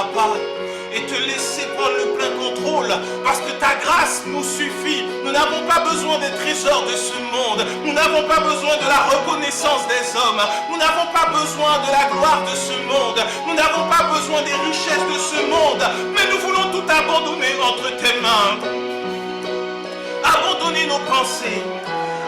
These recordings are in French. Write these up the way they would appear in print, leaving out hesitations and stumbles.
papa, et te laisser prendre le plein contrôle, parce que ta grâce nous suffit. Nous n'avons pas besoin des trésors de ce monde, nous n'avons pas besoin de la reconnaissance des hommes, nous n'avons pas besoin de la gloire de ce monde, nous n'avons pas besoin des richesses de ce monde, mais nous voulons tout abandonner entre tes mains. Abandonner nos pensées,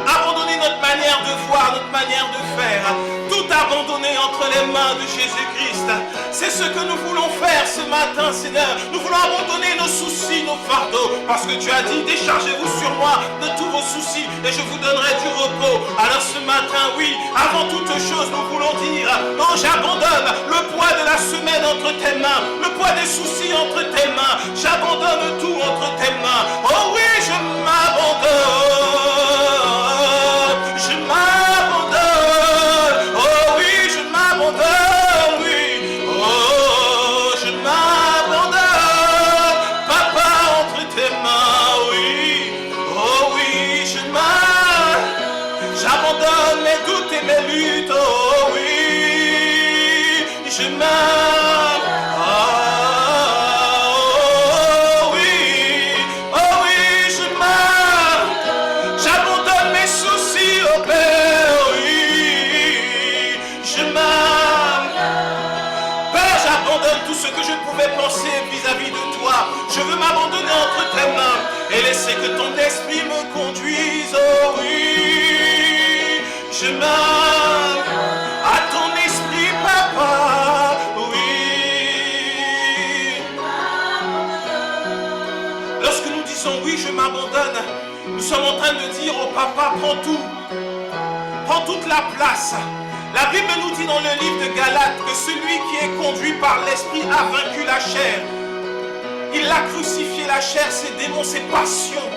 abandonner notre manière de voir, notre manière de faire, tout abandonner entre les mains de Jésus-Christ. C'est ce que nous voulons faire ce matin, Seigneur. Nous voulons abandonner nos soucis, nos fardeaux, parce que tu as dit, déchargez-vous sur moi de tous vos soucis et je vous donnerai du repos. Alors ce matin, oui, avant toute chose, nous voulons dire, non, j'abandonne le poids de la semaine entre tes mains, le poids des soucis entre tes mains, j'abandonne tout entre tes mains. Oh oui, je m'abandonne. Je m'abandonne, oh oui, je m'abandonne, oui, oh, je m'abandonne, papa, entre tes mains, oui, oh oui, j'abandonne mes doutes et mes luttes, oh oui, je penser vis-à-vis de toi. Je veux m'abandonner entre tes mains et laisser que ton esprit me conduise. Oh oui, je m'abandonne à ton esprit, papa. Oui. Lorsque nous disons oui, je m'abandonne, nous sommes en train de dire au papa, prends tout. Prends toute la place. La Bible nous dit dans le livre de Galates que celui qui est conduit par l'esprit a vaincu la chair. Il a crucifié la chair, ses démons, ses passions.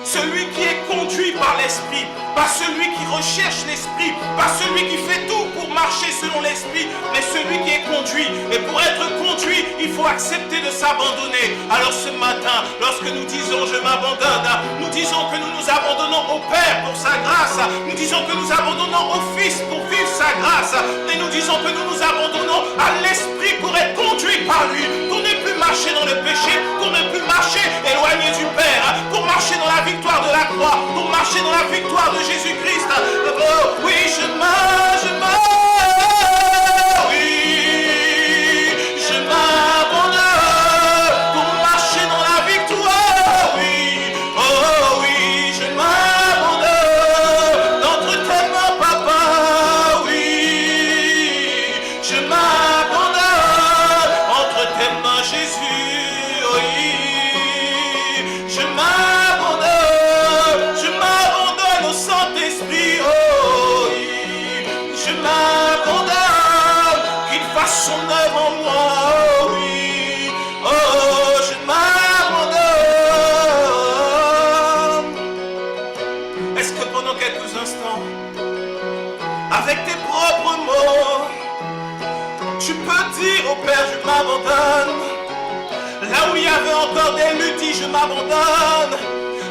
Celui qui est conduit par l'esprit, pas celui qui recherche l'esprit, pas celui qui fait tout pour marcher selon l'esprit, mais celui qui est conduit. Et pour être conduit, il faut accepter de s'abandonner. Alors ce matin, lorsque nous disons je m'abandonne, nous disons que nous nous abandonnons au Père pour sa grâce, nous disons que nous abandonnons au Fils pour vivre sa grâce, et nous disons que nous nous abandonnons à l'esprit pour être conduit par lui, pour ne plus marcher dans le péché, pour ne plus marcher éloigné du Père, pour marcher dans la victoire de la croix, pour marcher dans la victoire de Jésus-Christ. Oh oui, je m'abandonne pour marcher dans la victoire. Oui, oh oui, je m'abandonne entre tes mains, papa. Oui, je m'abandonne entre tes mains, Jésus. Oui, je m'abandonne au Saint-Esprit. Oh oui, je m'abandonne, qu'il fasse son œuvre en moi. Oh oui, oh je m'abandonne. Est-ce que pendant quelques instants, avec tes propres mots, tu peux dire au Père, je m'abandonne. Là où il y avait encore des luttes, dis je m'abandonne.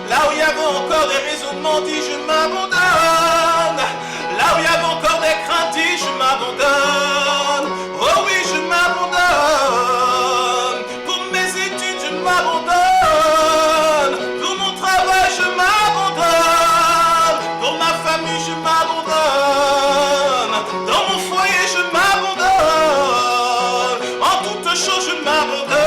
Là où il y avait encore des raisonnements, dis je m'abandonne. Là où il y avait encore des craintes, dis je m'abandonne. Oh oui, je m'abandonne. Pour mes études, je m'abandonne. Pour mon travail, je m'abandonne. Pour ma famille, je m'abandonne. Dans mon foyer, je m'abandonne. En toutes choses, je m'abandonne.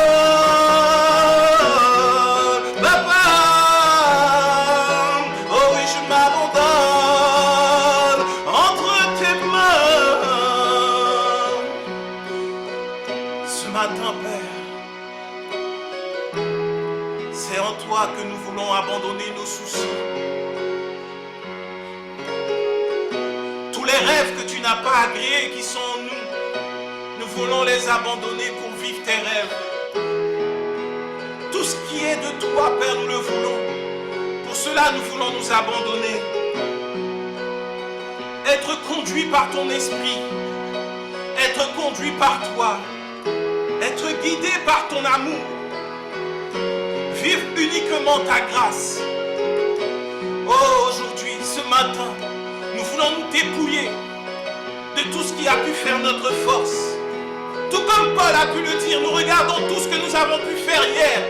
Que nous voulons abandonner nos soucis. Tous les rêves que tu n'as pas agréés qui sont en nous, nous voulons les abandonner pour vivre tes rêves. Tout ce qui est de toi, Père, nous le voulons. Pour cela, nous voulons nous abandonner. Être conduit par ton esprit. Être conduit par toi. Être guidé par ton amour. Vivre uniquement ta grâce. Oh, aujourd'hui, ce matin, nous voulons nous dépouiller de tout ce qui a pu faire notre force. Tout comme Paul a pu le dire, nous regardons tout ce que nous avons pu faire hier,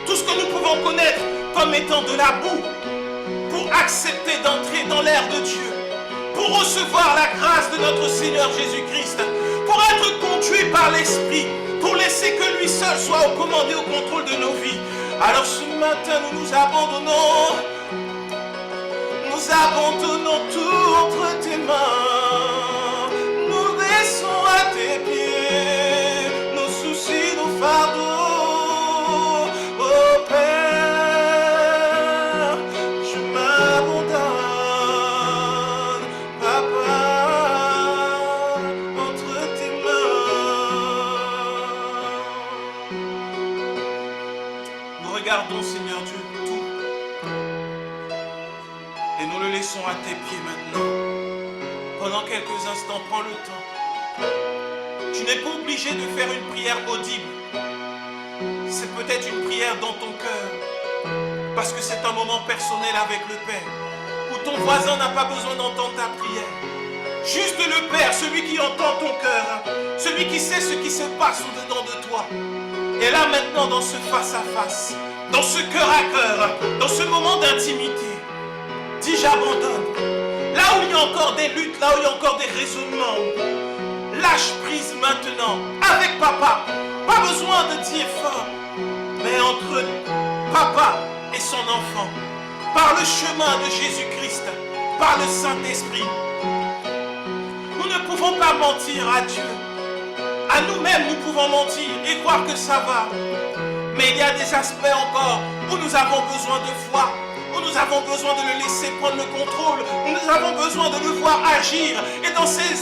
tout ce que nous pouvons connaître comme étant de la boue, pour accepter d'entrer dans l'ère de Dieu, pour recevoir la grâce de notre Seigneur Jésus-Christ, pour être conduit par l'Esprit, pour laisser que lui seul soit au commandé, au contrôle de nos vies. Alors ce matin, nous nous abandonnons tout entre tes mains. Nous laissons à tes pieds nos soucis, nos fardeaux. Oh Père, je m'abandonne, Papa, entre tes mains. Nous regardons, Seigneur Dieu, tout. Et nous le laissons à tes pieds maintenant. Pendant quelques instants, prends le temps. Tu n'es pas obligé de faire une prière audible. C'est peut-être une prière dans ton cœur. Parce que c'est un moment personnel avec le Père. Où ton voisin n'a pas besoin d'entendre ta prière. Juste le Père, celui qui entend ton cœur. Celui qui sait ce qui se passe au-dedans de toi. Et là maintenant, dans ce face-à-face, dans ce cœur à cœur, dans ce moment d'intimité, dis j'abandonne. Là où il y a encore des luttes, là où il y a encore des raisonnements, lâche prise maintenant avec papa. Pas besoin de dire fort, mais entre papa et son enfant, par le chemin de Jésus-Christ, par le Saint-Esprit. Nous ne pouvons pas mentir à Dieu. À nous-mêmes, nous pouvons mentir et croire que ça va. Mais il y a des aspects encore où nous avons besoin de foi, où nous avons besoin de le laisser prendre le contrôle, où nous avons besoin de le voir agir. Et dans ces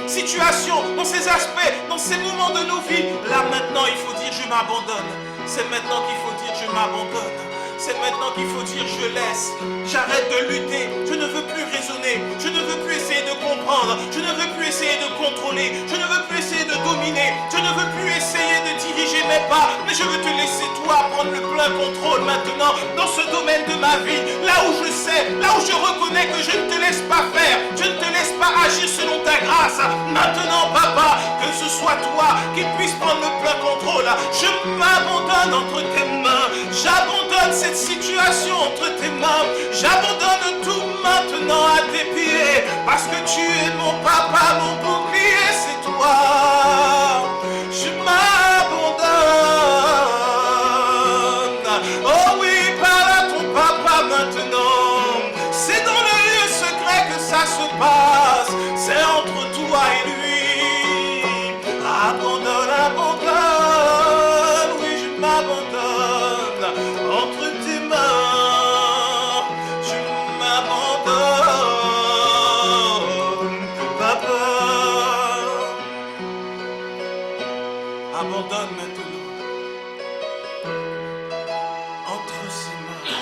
situations, dans ces aspects, dans ces moments de nos vies, là maintenant il faut dire je m'abandonne. C'est maintenant qu'il faut dire je m'abandonne. C'est maintenant qu'il faut dire je laisse. J'arrête de lutter. Je ne veux plus raisonner. Je ne veux plus essayer de comprendre. Je ne veux plus essayer de contrôler. Je ne veux plus essayer de dominer. Je ne veux plus essayer de diriger mes pas. Mais je veux te laisser toi prendre le plein contrôle maintenant dans ce domaine de ma vie. Là où je sais, là où je reconnais que je ne te laisse pas faire. Je ne te laisse pas agir selon ta grâce. Maintenant, papa, que ce soit toi qui puisse prendre le plein contrôle. Je m'abandonne entre tes mains. J'abandonne cette situation entre tes mains. J'abandonne tout maintenant à tes pieds. Parce que tu es mon papa, mon bouclier, c'est toi. Je m'abandonne. Oh oui, parle à ton papa maintenant. C'est dans le lieu secret que ça se passe. C'est entre toi et lui. Abandonne, abandonne. Oui, je m'abandonne entre tes mains. Je m'abandonne, papa. Abandonne maintenant entre ses mains.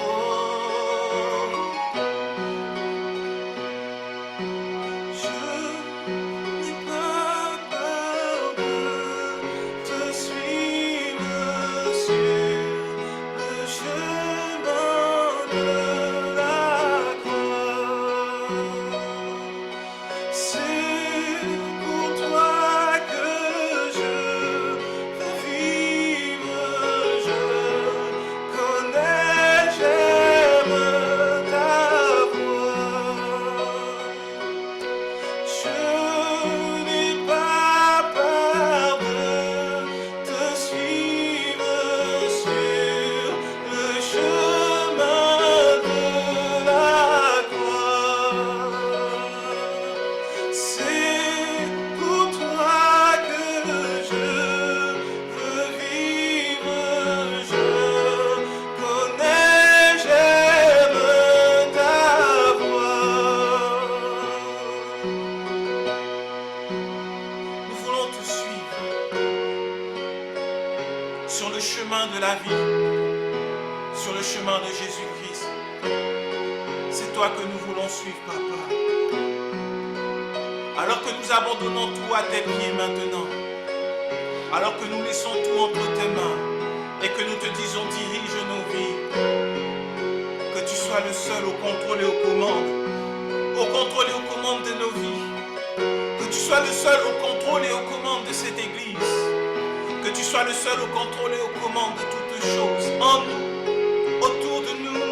Oh, je n'ai pas peur de te suivre sur le chemin de la croix. C'est pour toi que je veux vivre. Je connais, j'aime ta voix. Je n'ai pas peur de te suivre sur le chemin de la croix. C'est pour toi que je veux vivre. Je connais, j'aime ta voix. Nous voulons te suivre sur le chemin de la vie, sur le chemin de Jésus-Christ. C'est toi que nous voulons suivre, papa. Alors que nous abandonnons tout à tes pieds maintenant, alors que nous laissons tout entre tes mains et que nous te disons dirige nos vies, que tu sois le seul au contrôle et aux commandes de nos vies, que tu sois le seul au contrôle et aux commandes de cette église. Que tu sois le seul au contrôle et aux commandes de toutes choses. En nous, autour de nous.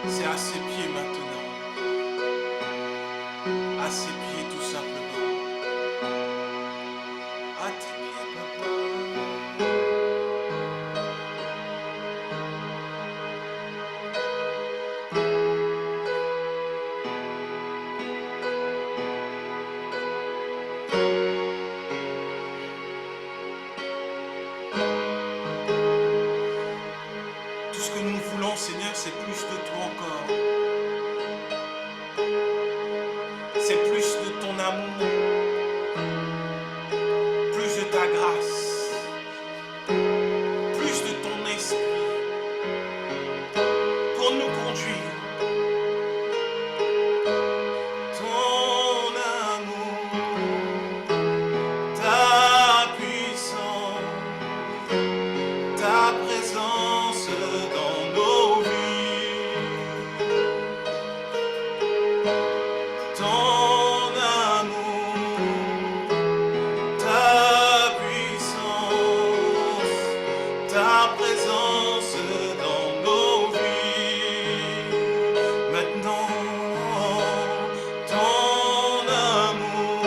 C'est à ses pieds maintenant. À ses pieds tout simplement. À tes pieds, papa. Tout ce que nous voulons, Seigneur, c'est plus de toi encore. C'est plus de ton amour, plus de ta grâce, plus de ton esprit pour nous conduire. Ton amour, ta puissance, ta présence dans nos vies. Ton amour, ta puissance, ta présence dans nos vies. Maintenant, ton amour,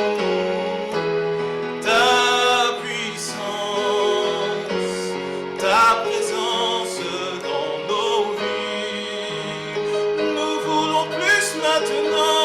ta puissance, ta présence dans nos vies. Nous voulons plus maintenant.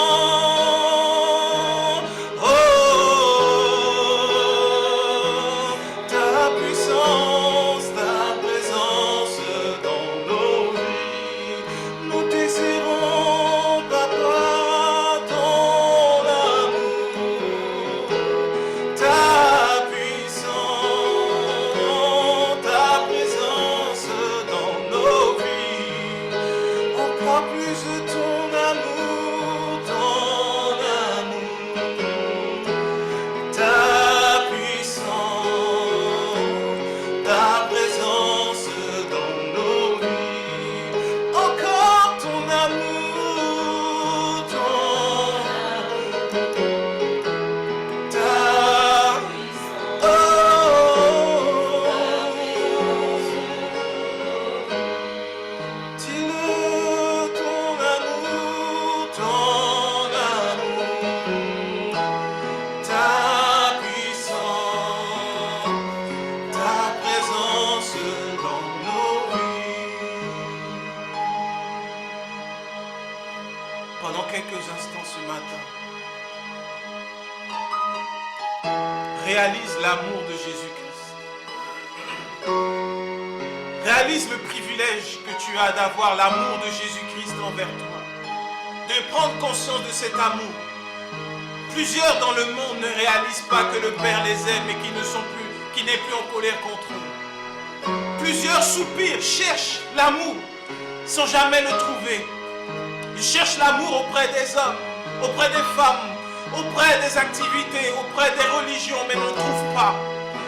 Pendant quelques instants ce matin, réalise l'amour de Jésus-Christ. Réalise le privilège que tu as d'avoir l'amour de Jésus-Christ envers toi. De prendre conscience de cet amour. Plusieurs dans le monde ne réalisent pas que le Père les aime et qui n'est plus en colère contre eux. Plusieurs soupirent, cherchent l'amour sans jamais le trouver. Ils cherchent l'amour auprès des hommes, auprès des femmes, auprès des activités, auprès des religions, mais n'en trouvent pas.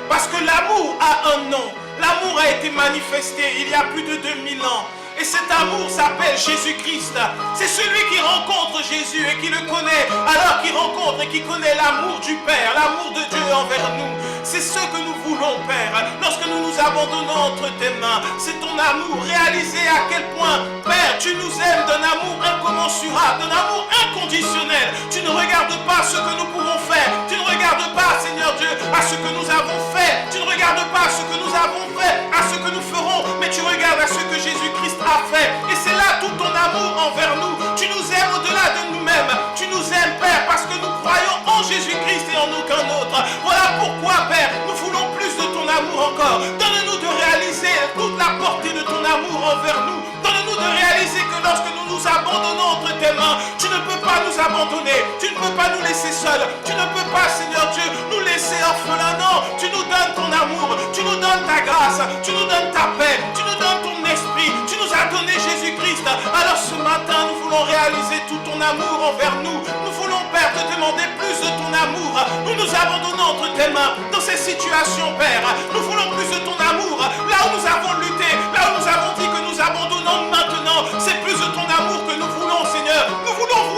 Parce que l'amour a un nom. L'amour a été manifesté il y a plus de 2000 ans. Et cet amour s'appelle Jésus-Christ. C'est celui qui rencontre Jésus et qui le connaît, alors qu'il rencontre et qui connaît l'amour du Père, l'amour de Dieu envers nous. C'est ce que nous voulons, Père. Lorsque nous nous abandonnons entre tes mains, c'est ton amour. Réaliser à quel point, Père, tu nous aimes d'un amour incommensurable, d'un amour inconditionnel. Tu ne regardes pas ce que nous pouvons faire. Tu ne regardes pas, Seigneur Dieu, à ce que nous avons fait. Tu ne regardes pas à ce que nous avons fait, à ce que nous ferons, mais tu regardes à ce que Jésus-Christ a fait. Et c'est là tout ton amour envers nous. Tu nous aimes au-delà de nous-mêmes. Tu nous aimes, Père, parce que nous croyons en Jésus-Christ et en aucun autre. Voilà pourquoi, Père, nous voulons plus de ton amour encore. Donne-nous de réaliser toute la portée de ton amour envers nous. Donne-nous de réaliser que lorsque nous nous abandonnons entre tes mains, tu ne peux pas nous abandonner. Tu ne peux pas nous laisser seuls. Tu ne peux pas, Seigneur Dieu, nous laisser orphelins. Non, tu nous donnes ton amour. Tu nous donnes ta grâce. Tu nous donnes ta paix. Tu nous donnes ton esprit. Tu nous as donné Jésus-Christ. Alors ce matin, nous voulons réaliser tout ton amour envers nous. Nous voulons, Père, te demander plus de ton amour. Nous nous abandonnons entre tes mains dans ces situations, Père. Nous voulons plus de ton amour. Là où nous avons lutté, là où nous avons dit que nous abandonnons maintenant, c'est plus de ton amour que nous voulons, Seigneur. Nous voulons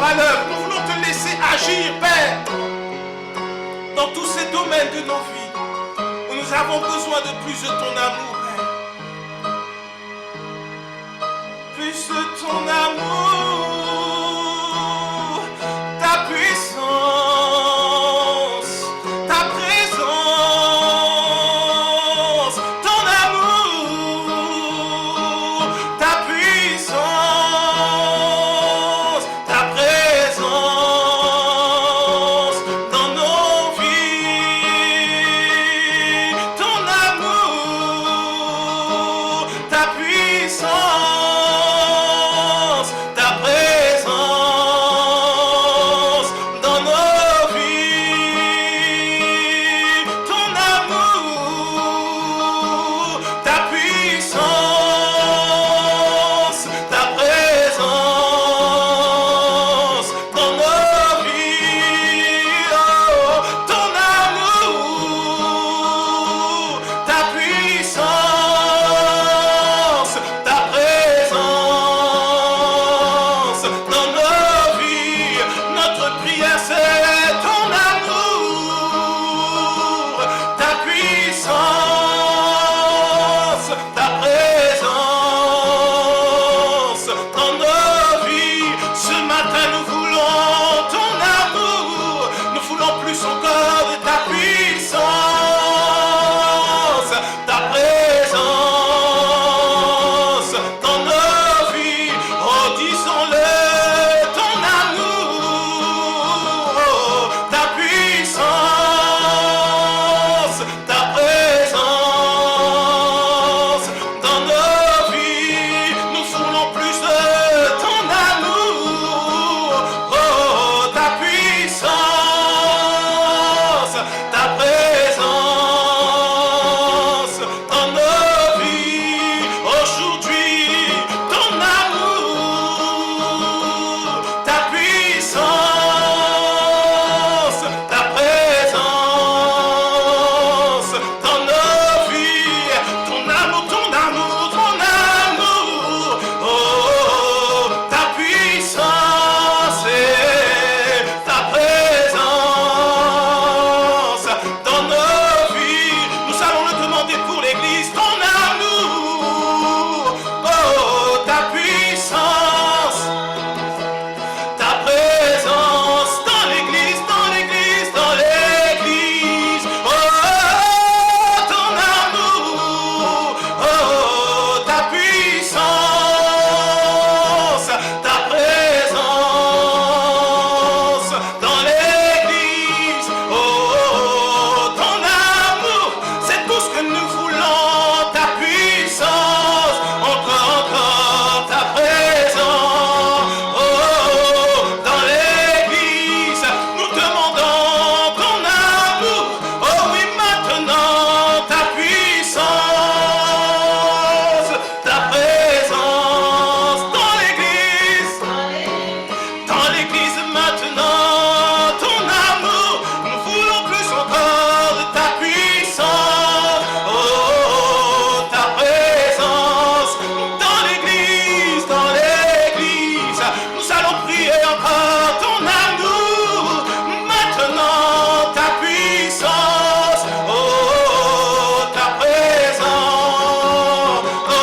encore à l'œuvre. Nous voulons te laisser agir, Père, dans tous ces domaines de nos vies où nous avons besoin de plus de ton amour, Père. Plus de ton amour, ta puissance, ta présence, ton amour, ta puissance, ta présence dans nos vies, ton amour, ta puissance, ta présence dans nos vies, ton amour, ta puissance, ta présence dans nos vies, oh, ton amour, ta puissance, ta présence dans nos vies. Notre prière c'est ton amour, ta puissance, ta présence dans nos vies. Ce matin nous voulons ton amour, nous voulons plus encore de ta puissance, ta présence dans nos vies. Oh, disons-le, ton amour, oh, ta puissance, ta présence dans nos vies. Nous voulons plus de ton amour, oh, ta puissance, ta présence dans nos vies. Aujourd'hui, ton amour, ta puissance, ta présence dans nos vies. Ton amour, ton amour, ton amour, oh, ta puissance et ta présence dans nos vies. Nous allons le demander pour l'Église, ton amour, oh, ta puissance, ta présence dans l'Église, dans l'Église, dans l'Église, oh, ton amour, oh, ta puissance, ta présence dans l'Église, oh, ton amour, c'est tout ce que nous voulons, ta puissance, encore ta présence, oh, dans l'Église, nous demandons ton amour, oh oui, maintenant ta puissance, ta présence dans l'Église maintenant, ton amour, nous voulons plus encore de ta puissance, oh, ta présence dans l'Église, nous allons prier encore ton amour, maintenant ta puissance, oh, ta présence, oh,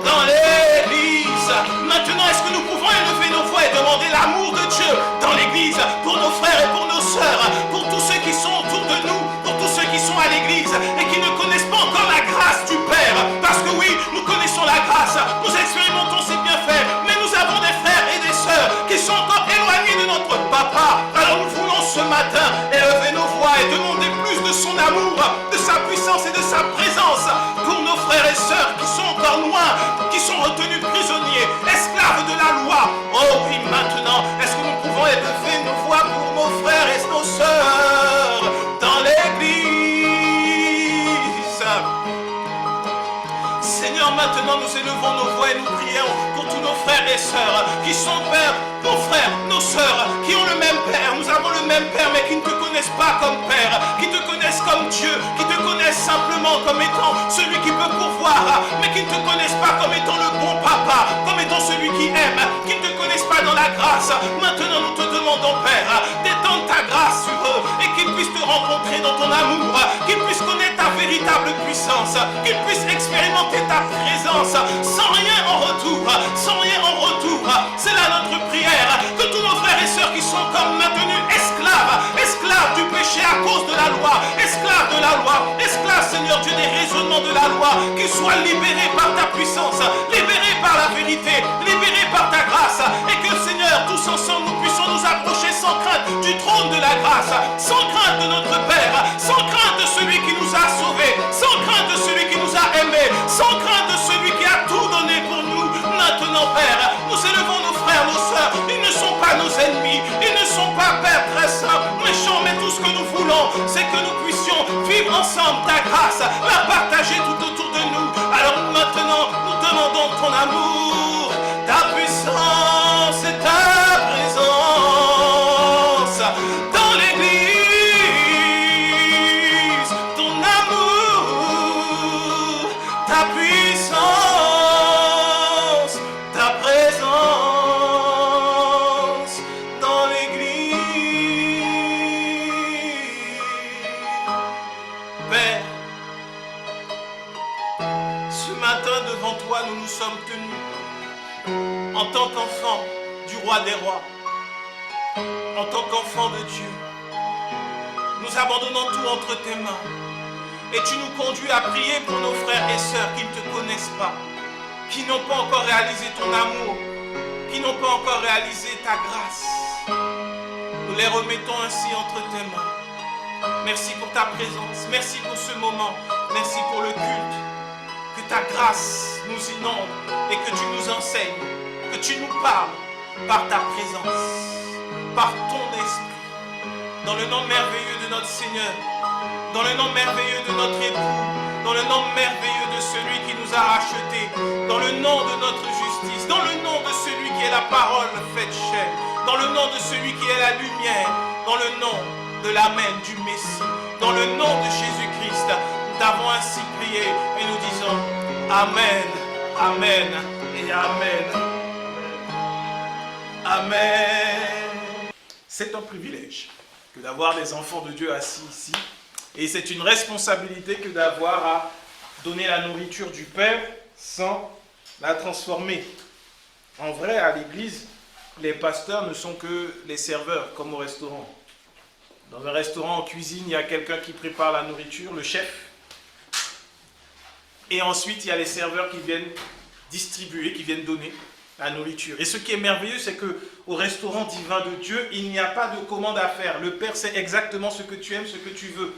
dans l'Église. Maintenant, est-ce que nous pouvons élever nos voix et demander l'amour de Dieu dans l'Église, pour nos frères et pour nos sœurs, pour tous ceux qui sont autour de nous, pour tous ceux qui sont à l'Église et qui ne connaissent pas encore la grâce du Père? Parce que oui, nous connaissons la grâce, nous expérimentons ses bienfaits, mais nous avons des frères et des sœurs qui sont encore éloignés de notre Papa. Alors nous voulons ce matin élever nos voix et demander plus de son amour, de sa puissance et de sa présence pour nos frères et sœurs qui sont encore loin, qui sont retenus prisonniers, esclaves de la loi. Oh oui, maintenant, est-ce que nous pouvons élever nos voix pour nos frères et nos sœurs dans l'Église? Seigneur, maintenant nous élevons nos voix et nous prions pour tous nos frères et sœurs qui sont, Père, nos frères, nos sœurs, qui ont le même Père. Nous avons le même Père, mais qui ne te connaissent pas comme Père, qui te connaissent comme Dieu, qui te connaissent simplement comme étant celui qui peut pourvoir, mais qui ne te connaissent pas comme étant le bon Papa, comme étant celui qui aime, qui ne te connaissent pas dans la grâce. Maintenant, nous te demandons, Père, d'étendre ta grâce sur eux et qu'ils puissent te rencontrer dans ton amour, qu'ils puissent connaître ta véritable puissance, qu'ils puissent expérimenter ta présence sans rien en retour, sans rien en retour. C'est là notre prière, que tous nos frères et sœurs qui sont comme maintenus esclaves du péché à cause de la loi, esclaves de la loi, esclaves, Seigneur Dieu, des raisonnements de la loi, qu'ils soient libérés par ta puissance, libérés par la vérité, libérés par ta grâce, et que, Seigneur, tous ensemble, nous puissions nous approcher sans crainte du trône de la grâce, sans crainte de notre Père, sans crainte de celui qui nous a sauvés, sans crainte de celui qui nous a aimés, sans crainte de celui qui a tout donné pour nous. Maintenant, Père, nous élevons nos frères, nos sœurs, ils ne sont pas nos ennemis, ils ne sont pas, Père, très simples, méchants, mais tout ce que nous voulons, c'est que nous puissions vivre ensemble ta grâce, la partager tout autour de nous. Alors maintenant, nous demandons ton amour, ta puissance et ta présence dans l'église, ton amour, ta puissance, ta présence dans l'église. Père, ce matin devant toi, nous nous sommes tenus en tant qu'enfants du roi des rois, en tant qu'enfants de Dieu. Nous abandonnons tout entre tes mains et tu nous conduis à prier pour nos frères et sœurs qui ne te connaissent pas, qui n'ont pas encore réalisé ton amour, qui n'ont pas encore réalisé ta grâce. Nous les remettons ainsi entre tes mains. Merci pour ta présence, merci pour ce moment, merci pour le culte. Que ta grâce nous inonde et que tu nous enseignes, que tu nous parles par ta présence, par ton esprit. Dans le nom merveilleux de notre Seigneur, dans le nom merveilleux de notre époux, dans le nom merveilleux de celui qui nous a rachetés, dans le nom de notre justice, dans le nom de celui qui est la parole faite chair, dans le nom de celui qui est la lumière, dans le nom de l'Amen du Messie, dans le nom de Jésus-Christ, nous t'avons ainsi prié et nous disons Amen, Amen et Amen. Amen. C'est un privilège que d'avoir des enfants de Dieu assis ici. Et c'est une responsabilité que d'avoir à donner la nourriture du Père sans la transformer. En vrai, à l'église, les pasteurs ne sont que les serveurs, comme au restaurant. Dans un restaurant, en cuisine, il y a quelqu'un qui prépare la nourriture, le chef. Et ensuite, il y a les serveurs qui viennent distribuer, qui viennent donner la nourriture. Et ce qui est merveilleux, c'est qu'au restaurant divin de Dieu, il n'y a pas de commande à faire. Le Père sait exactement ce que tu aimes, ce que tu veux.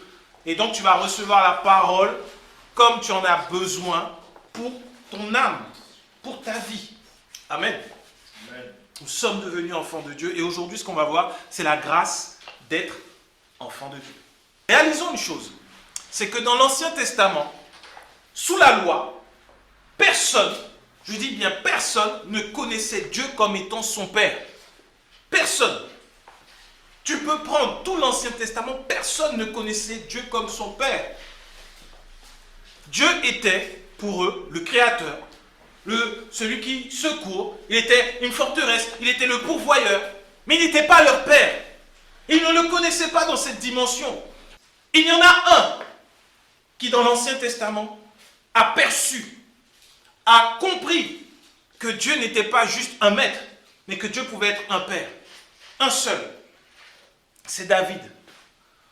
Et donc, tu vas recevoir la parole comme tu en as besoin pour ton âme, pour ta vie. Amen. Amen. Nous sommes devenus enfants de Dieu. Et aujourd'hui, ce qu'on va voir, c'est la grâce d'être enfants de Dieu. Réalisons une chose, c'est que dans l'Ancien Testament, sous la loi, personne, je dis bien personne, ne connaissait Dieu comme étant son Père. Personne. Tu peux prendre tout l'Ancien Testament, personne ne connaissait Dieu comme son Père. Dieu était pour eux le Créateur, celui qui secourt, il était une forteresse, il était le pourvoyeur, mais il n'était pas leur Père. Ils ne le connaissaient pas dans cette dimension. Il y en a un qui dans l'Ancien Testament a perçu, a compris que Dieu n'était pas juste un maître, mais que Dieu pouvait être un Père. Un seul. C'est David.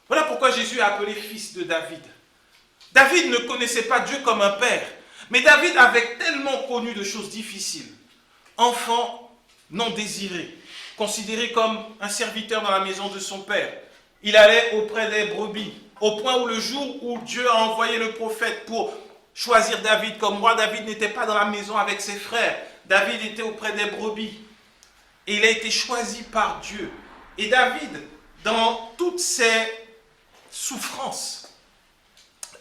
Voilà pourquoi Jésus a appelé fils de David. David ne connaissait pas Dieu comme un père, mais David avait tellement connu de choses difficiles. Enfant non désiré, considéré comme un serviteur dans la maison de son père. Il allait auprès des brebis, au point où le jour où Dieu a envoyé le prophète pour choisir David comme roi, David n'était pas dans la maison avec ses frères. David était auprès des brebis. Et il a été choisi par Dieu. Et David, dans toutes ses souffrances,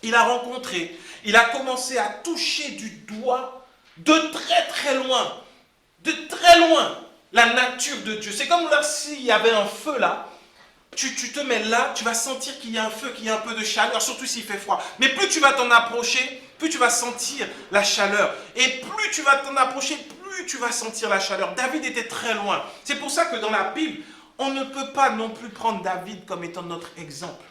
il a rencontré, il a commencé à toucher du doigt de très loin, la nature de Dieu. C'est comme là, s'il y avait un feu là, tu te mets là, tu vas sentir qu'il y a un feu, qu'il y a un peu de chaleur, surtout s'il fait froid. Mais plus tu vas t'en approcher, plus tu vas sentir la chaleur. Et plus tu vas t'en approcher, plus plus tu vas sentir la chaleur. David était très loin. C'est pour ça que dans la Bible, on ne peut pas non plus prendre David comme étant notre exemple.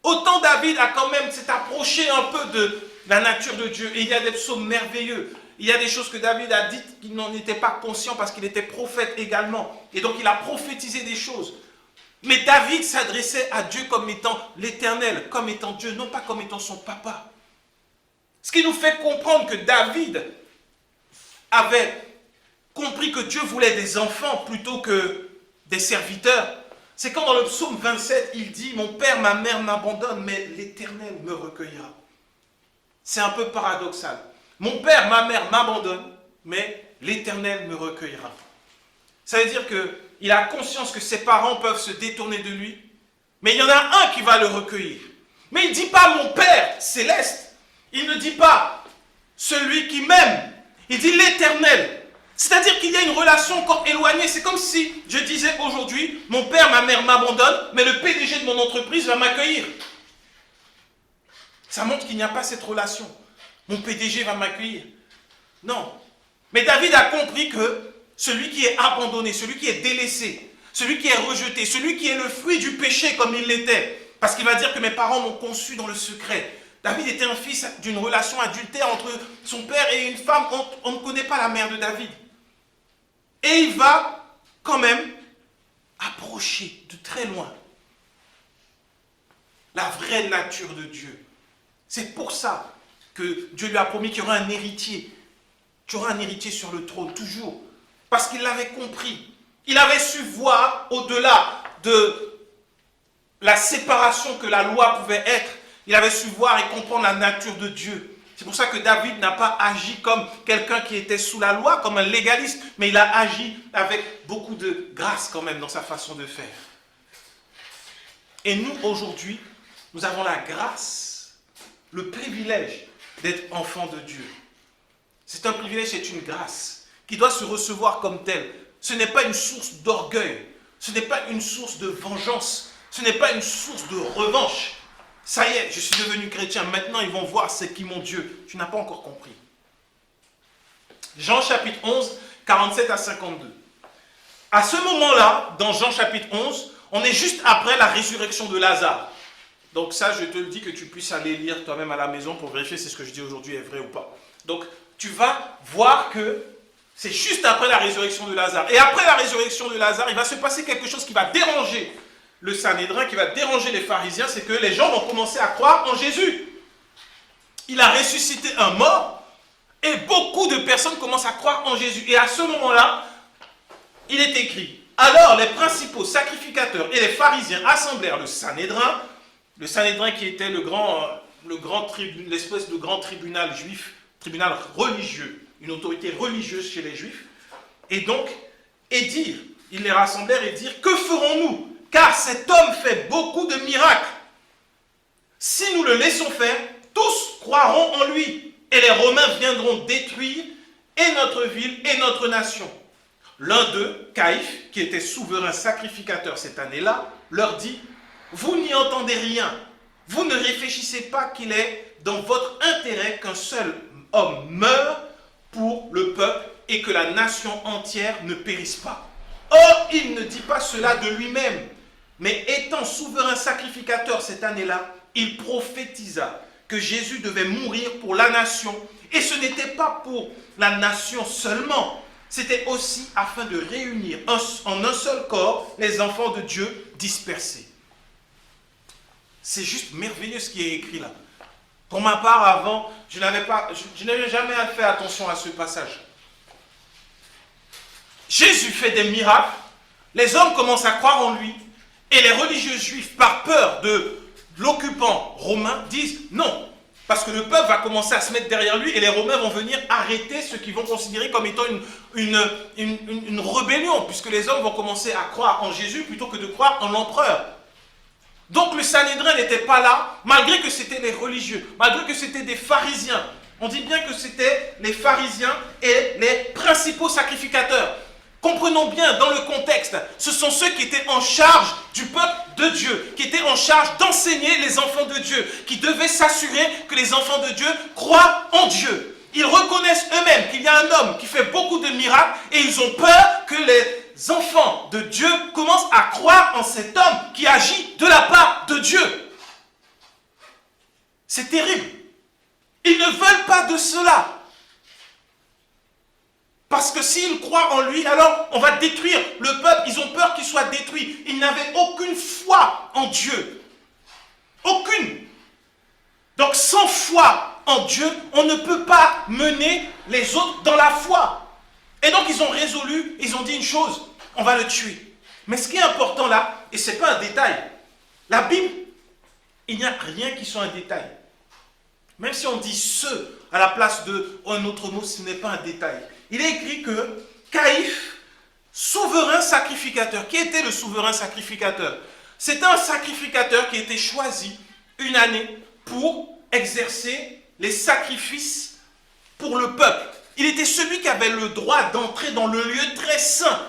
Autant David a quand même s'est approché un peu de la nature de Dieu. Et il y a des psaumes merveilleux. Il y a des choses que David a dites qu'il n'en était pas conscient parce qu'il était prophète également. Et donc il a prophétisé des choses. Mais David s'adressait à Dieu comme étant l'Éternel, comme étant Dieu, non pas comme étant son papa. Ce qui nous fait comprendre que David avait compris que Dieu voulait des enfants plutôt que des serviteurs. C'est quand dans le psaume 27, il dit « Mon père, ma mère m'abandonnent, mais l'Éternel me recueillera. » C'est un peu paradoxal. Mon père, ma mère m'abandonnent, mais l'Éternel me recueillera. Ça veut dire qu'il a conscience que ses parents peuvent se détourner de lui, mais il y en a un qui va le recueillir. Mais il ne dit pas mon Père céleste, il ne dit pas celui qui m'aime, il dit l'Éternel. C'est-à-dire qu'il y a une relation encore éloignée. C'est comme si je disais aujourd'hui, mon père, ma mère m'abandonnent, mais le PDG de mon entreprise va m'accueillir. Ça montre qu'il n'y a pas cette relation. Mon PDG va m'accueillir. Non. Mais David a compris que celui qui est abandonné, celui qui est délaissé, celui qui est rejeté, celui qui est le fruit du péché comme il l'était, parce qu'il va dire que mes parents m'ont conçu dans le secret. David était un fils d'une relation adultère entre son père et une femme. On ne connaît pas la mère de David. Et il va quand même approcher de très loin la vraie nature de Dieu. C'est pour ça que Dieu lui a promis qu'il y aura un héritier. Tu auras un héritier sur le trône, toujours. Parce qu'il l'avait compris. Il avait su voir au-delà de la séparation que la loi pouvait être. Il avait su voir et comprendre la nature de Dieu. C'est pour ça que David n'a pas agi comme quelqu'un qui était sous la loi, comme un légaliste, mais il a agi avec beaucoup de grâce quand même dans sa façon de faire. Et nous, aujourd'hui, nous avons la grâce, le privilège d'être enfants de Dieu. C'est un privilège, c'est une grâce qui doit se recevoir comme telle. Ce n'est pas une source d'orgueil, ce n'est pas une source de vengeance, ce n'est pas une source de revanche. Ça y est, je suis devenu chrétien, maintenant ils vont voir c'est qui mon Dieu. Tu n'as pas encore compris. Jean chapitre 11, 47 à 52. À ce moment-là, dans Jean chapitre 11, on est juste après la résurrection de Lazare. Donc ça, je te le dis que tu puisses aller lire toi-même à la maison pour vérifier si ce que je dis aujourd'hui est vrai ou pas. Donc tu vas voir que c'est juste après la résurrection de Lazare. Et après la résurrection de Lazare, il va se passer quelque chose qui va déranger le Sanhédrin, qui va déranger les pharisiens, c'est que les gens vont commencer à croire en Jésus. Il a ressuscité un mort et beaucoup de personnes commencent à croire en Jésus. Et à ce moment-là, il est écrit, alors les principaux sacrificateurs et les pharisiens assemblèrent le Sanhédrin qui était l'espèce de grand tribunal juif, tribunal religieux, une autorité religieuse chez les juifs, et donc, ils les rassemblèrent et dirent, que ferons-nous ? Car cet homme fait beaucoup de miracles. Si nous le laissons faire, tous croiront en lui. Et les Romains viendront détruire et notre ville et notre nation. L'un d'eux, Caïphe, qui était souverain sacrificateur cette année-là, leur dit, vous n'y entendez rien. Vous ne réfléchissez pas qu'il est dans votre intérêt qu'un seul homme meure pour le peuple et que la nation entière ne périsse pas. Or, il ne dit pas cela de lui-même. Mais étant souverain sacrificateur cette année-là, il prophétisa que Jésus devait mourir pour la nation. Et ce n'était pas pour la nation seulement. C'était aussi afin de réunir en un seul corps les enfants de Dieu dispersés. C'est juste merveilleux ce qui est écrit là. Pour ma part, avant, je n'avais jamais fait attention à ce passage. Jésus fait des miracles. Les hommes commencent à croire en lui. Et les religieux juifs, par peur de l'occupant romain, disent non. Parce que le peuple va commencer à se mettre derrière lui et les Romains vont venir arrêter ce qu'ils vont considérer comme étant une rébellion, puisque les hommes vont commencer à croire en Jésus plutôt que de croire en l'empereur. Donc le Sanhédrin n'était pas là, malgré que c'était les religieux, malgré que c'était des pharisiens. On dit bien que c'était les pharisiens et les principaux sacrificateurs. Comprenons bien dans le contexte, ce sont ceux qui étaient en charge du peuple de Dieu, qui étaient en charge d'enseigner les enfants de Dieu, qui devaient s'assurer que les enfants de Dieu croient en Dieu. Ils reconnaissent eux-mêmes qu'il y a un homme qui fait beaucoup de miracles et ils ont peur que les enfants de Dieu commencent à croire en cet homme qui agit de la part de Dieu. C'est terrible. Ils ne veulent pas de cela. Parce que s'ils croient en lui, alors on va détruire le peuple. Ils ont peur qu'il soit détruit. Ils n'avaient aucune foi en Dieu. Aucune. Donc sans foi en Dieu, on ne peut pas mener les autres dans la foi. Et donc ils ont résolu, ils ont dit une chose, on va le tuer. Mais ce qui est important là, et ce n'est pas un détail, la Bible, il n'y a rien qui soit un détail. Même si on dit ce à la place d'un autre mot, ce n'est pas un détail. Il est écrit que Caïphe, souverain sacrificateur, qui était le souverain sacrificateur? C'était un sacrificateur qui était choisi une année pour exercer les sacrifices pour le peuple. Il était celui qui avait le droit d'entrer dans le lieu très saint.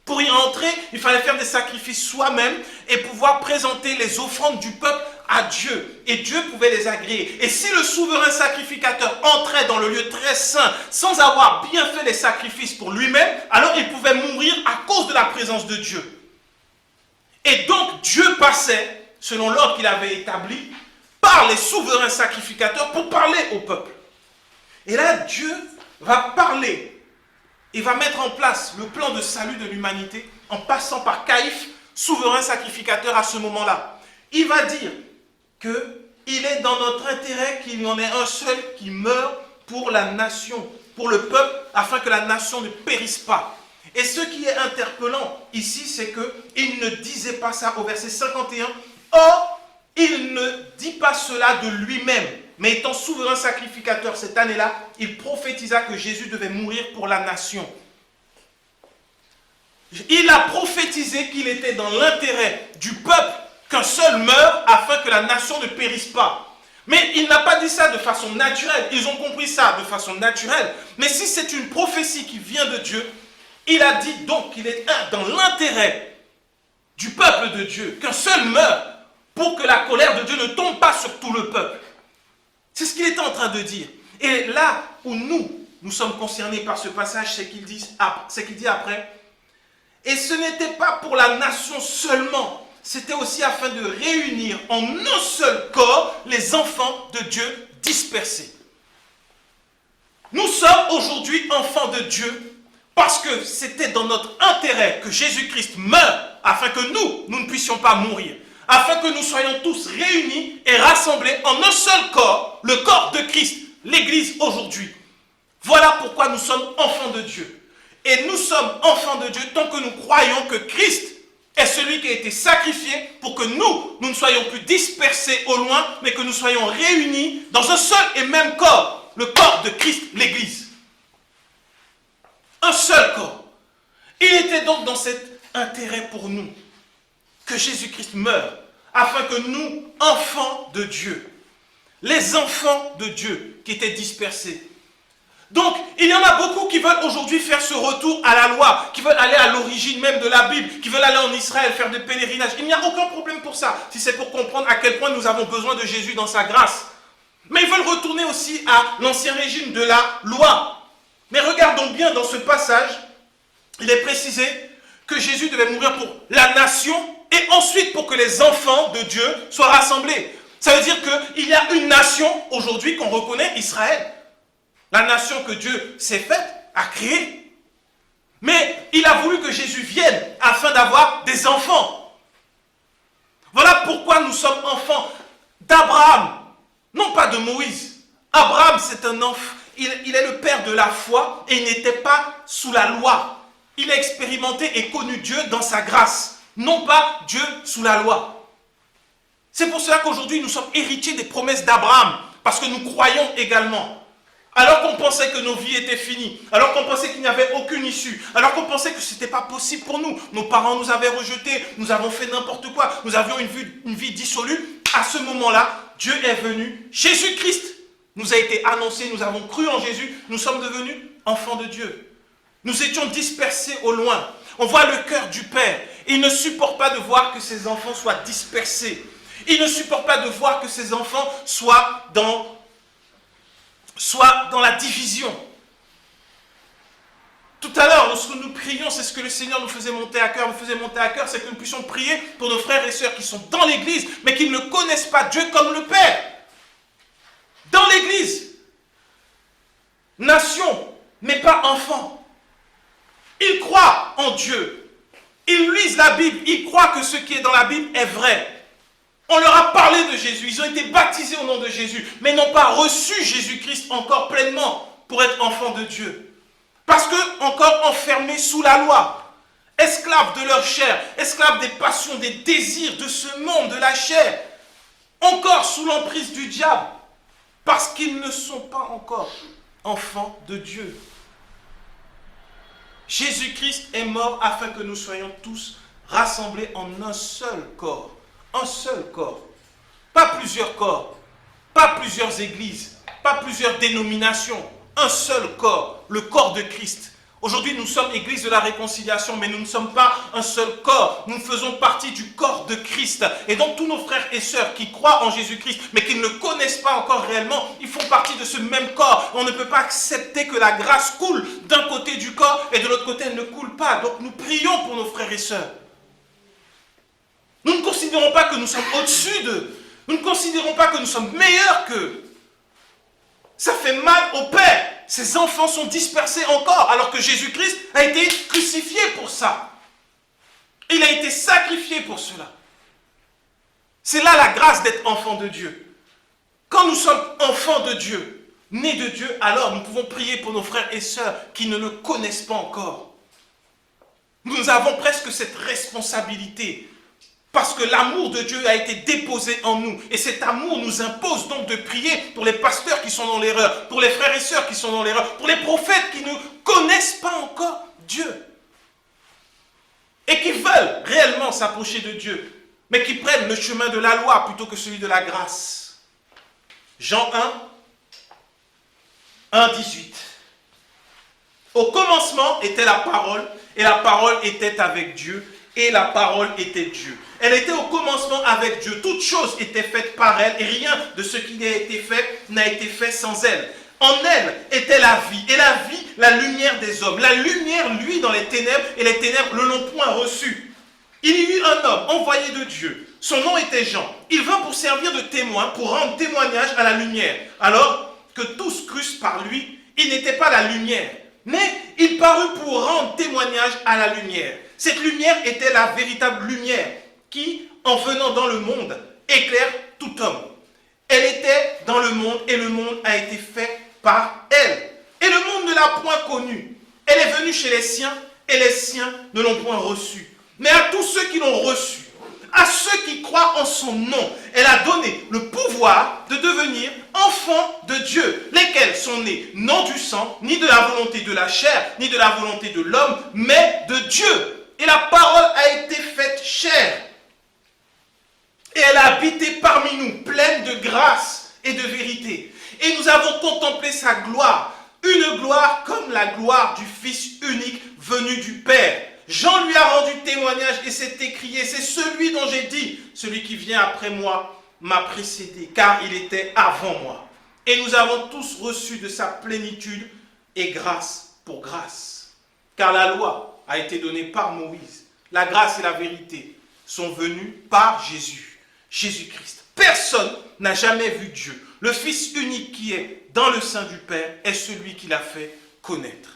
Pour y entrer, il fallait faire des sacrifices soi-même et pouvoir présenter les offrandes du peuple à Dieu. Et Dieu pouvait les agréer. Et si le souverain sacrificateur entrait dans le lieu très saint sans avoir bien fait les sacrifices pour lui-même, alors il pouvait mourir à cause de la présence de Dieu. Et donc Dieu passait, selon l'ordre qu'il avait établi, par les souverains sacrificateurs pour parler au peuple. Et là, Dieu va parler. Il va mettre en place le plan de salut de l'humanité en passant par Caïphe, souverain sacrificateur à ce moment-là. Il va dire qu'il est dans notre intérêt qu'il y en ait un seul qui meure pour la nation, pour le peuple, afin que la nation ne périsse pas. Et ce qui est interpellant ici, c'est qu'il ne disait pas ça au verset 51. Or, il ne dit pas cela de lui-même. Mais étant souverain sacrificateur cette année-là, il prophétisa que Jésus devait mourir pour la nation. Il a prophétisé qu'il était dans l'intérêt du peuple qu'un seul meure afin que la nation ne périsse pas. Mais il n'a pas dit ça de façon naturelle. Ils ont compris ça de façon naturelle. Mais si c'est une prophétie qui vient de Dieu, il a dit donc qu'il est dans l'intérêt du peuple de Dieu qu'un seul meure pour que la colère de Dieu ne tombe pas sur tout le peuple. C'est ce qu'il était en train de dire. Et là où nous sommes concernés par ce passage, c'est qu'il dit après, et ce n'était pas pour la nation seulement, c'était aussi afin de réunir en un seul corps les enfants de Dieu dispersés. Nous sommes aujourd'hui enfants de Dieu parce que c'était dans notre intérêt que Jésus-Christ meure afin que nous ne puissions pas mourir. Afin que nous soyons tous réunis et rassemblés en un seul corps, le corps de Christ, l'Église aujourd'hui. Voilà pourquoi nous sommes enfants de Dieu. Et nous sommes enfants de Dieu tant que nous croyons que Christ est celui qui a été sacrifié pour que nous ne soyons plus dispersés au loin, mais que nous soyons réunis dans un seul et même corps, le corps de Christ, l'Église. Un seul corps. Il était donc dans cet intérêt pour nous que Jésus-Christ meure, afin que nous, enfants de Dieu, les enfants de Dieu qui étaient dispersés. Donc, il y en a beaucoup qui veulent aujourd'hui faire ce retour à la loi, qui veulent aller à l'origine même de la Bible, qui veulent aller en Israël faire des pèlerinages. Il n'y a aucun problème pour ça, si c'est pour comprendre à quel point nous avons besoin de Jésus dans sa grâce. Mais ils veulent retourner aussi à l'ancien régime de la loi. Mais regardons bien dans ce passage, il est précisé que Jésus devait mourir pour la nation et ensuite pour que les enfants de Dieu soient rassemblés. Ça veut dire qu'il y a une nation aujourd'hui qu'on reconnaît, Israël. La nation que Dieu s'est faite, a créée. Mais il a voulu que Jésus vienne afin d'avoir des enfants. Voilà pourquoi nous sommes enfants d'Abraham, non pas de Moïse. Abraham, c'est un enfant, il est le père de la foi et il n'était pas sous la loi. Il a expérimenté et connu Dieu dans sa grâce, non pas Dieu sous la loi. C'est pour cela qu'aujourd'hui nous sommes héritiers des promesses d'Abraham, parce que nous croyons également. Alors qu'on pensait que nos vies étaient finies, alors qu'on pensait qu'il n'y avait aucune issue, alors qu'on pensait que ce n'était pas possible pour nous, nos parents nous avaient rejetés, nous avons fait n'importe quoi, nous avions une vie dissolue, à ce moment-là, Dieu est venu, Jésus-Christ nous a été annoncé, nous avons cru en Jésus, nous sommes devenus enfants de Dieu. Nous étions dispersés au loin. On voit le cœur du Père. Il ne supporte pas de voir que ses enfants soient dispersés. Il ne supporte pas de voir que ses enfants soient dans soit dans la division. Tout à l'heure, lorsque nous prions, c'est ce que le Seigneur nous faisait monter à cœur, c'est que nous puissions prier pour nos frères et sœurs qui sont dans l'église, mais qui ne connaissent pas Dieu comme le Père. Dans l'église, nation, mais pas enfant. Ils croient en Dieu. Ils lisent la Bible. Ils croient que ce qui est dans la Bible est vrai. On leur a parlé de Jésus. Ils ont été baptisés au nom de Jésus, mais n'ont pas reçu Jésus-Christ encore pleinement pour être enfants de Dieu. Parce que encore enfermés sous la loi, esclaves de leur chair, esclaves des passions, des désirs de ce monde, de la chair, encore sous l'emprise du diable, parce qu'ils ne sont pas encore enfants de Dieu. Jésus-Christ est mort afin que nous soyons tous rassemblés en un seul corps. Un seul corps. Pas plusieurs corps. Pas plusieurs églises. Pas plusieurs dénominations. Un seul corps. Le corps de Christ. Aujourd'hui, nous sommes Église de la réconciliation, mais nous ne sommes pas un seul corps. Nous faisons partie du corps de Christ. Et donc, tous nos frères et sœurs qui croient en Jésus-Christ, mais qui ne le connaissent pas encore réellement, ils font partie de ce même corps. On ne peut pas accepter que la grâce coule d'un côté du corps et de l'autre côté, elle ne coule pas. Donc, nous prions pour nos frères et sœurs. Nous ne considérons pas que nous sommes au-dessus d'eux. Nous ne considérons pas que nous sommes meilleurs qu'eux. Ça fait mal au Père. Ses enfants sont dispersés encore, alors que Jésus-Christ a été crucifié pour ça. Il a été sacrifié pour cela. C'est là la grâce d'être enfant de Dieu. Quand nous sommes enfants de Dieu, nés de Dieu, alors nous pouvons prier pour nos frères et sœurs qui ne le connaissent pas encore. Nous avons presque cette responsabilité. Parce que l'amour de Dieu a été déposé en nous. Et cet amour nous impose donc de prier pour les pasteurs qui sont dans l'erreur, pour les frères et sœurs qui sont dans l'erreur, pour les prophètes qui ne connaissent pas encore Dieu. Et qui veulent réellement s'approcher de Dieu, mais qui prennent le chemin de la loi plutôt que celui de la grâce. Jean 1, 18. Au commencement était la parole, et la parole était avec Dieu, et la parole était Dieu. Elle était au commencement avec Dieu. Toutes choses étaient faites par elle et rien de ce qui a été fait n'a été fait sans elle. En elle était la vie et la vie, la lumière des hommes. La lumière, lui, dans les ténèbres et les ténèbres ne l'ont point reçue. Il y eut un homme envoyé de Dieu. Son nom était Jean. Il vint pour servir de témoin, pour rendre témoignage à la lumière. Alors que tous crussent par lui, il n'était pas la lumière, mais il parut pour rendre témoignage à la lumière. Cette lumière était la véritable lumière qui, en venant dans le monde, éclaire tout homme. Elle était dans le monde et le monde a été fait par elle. Et le monde ne l'a point connue. Elle est venue chez les siens et les siens ne l'ont point reçue. Mais à tous ceux qui l'ont reçue, à ceux qui croient en son nom, elle a donné le pouvoir de devenir enfants de Dieu, lesquels sont nés non du sang, ni de la volonté de la chair, ni de la volonté de l'homme, mais de Dieu. Et la parole a été faite chair. Et elle a habité parmi nous, pleine de grâce et de vérité. Et nous avons contemplé sa gloire, une gloire comme la gloire du Fils unique venu du Père. Jean lui a rendu témoignage et s'est écrié, c'est celui dont j'ai dit, celui qui vient après moi m'a précédé, car il était avant moi. Et nous avons tous reçu de sa plénitude et grâce pour grâce. Car la loi a été donnée par Moïse. La grâce et la vérité sont venues par Jésus. Jésus-Christ. Personne n'a jamais vu Dieu. Le Fils unique qui est dans le sein du Père est celui qui l'a fait connaître.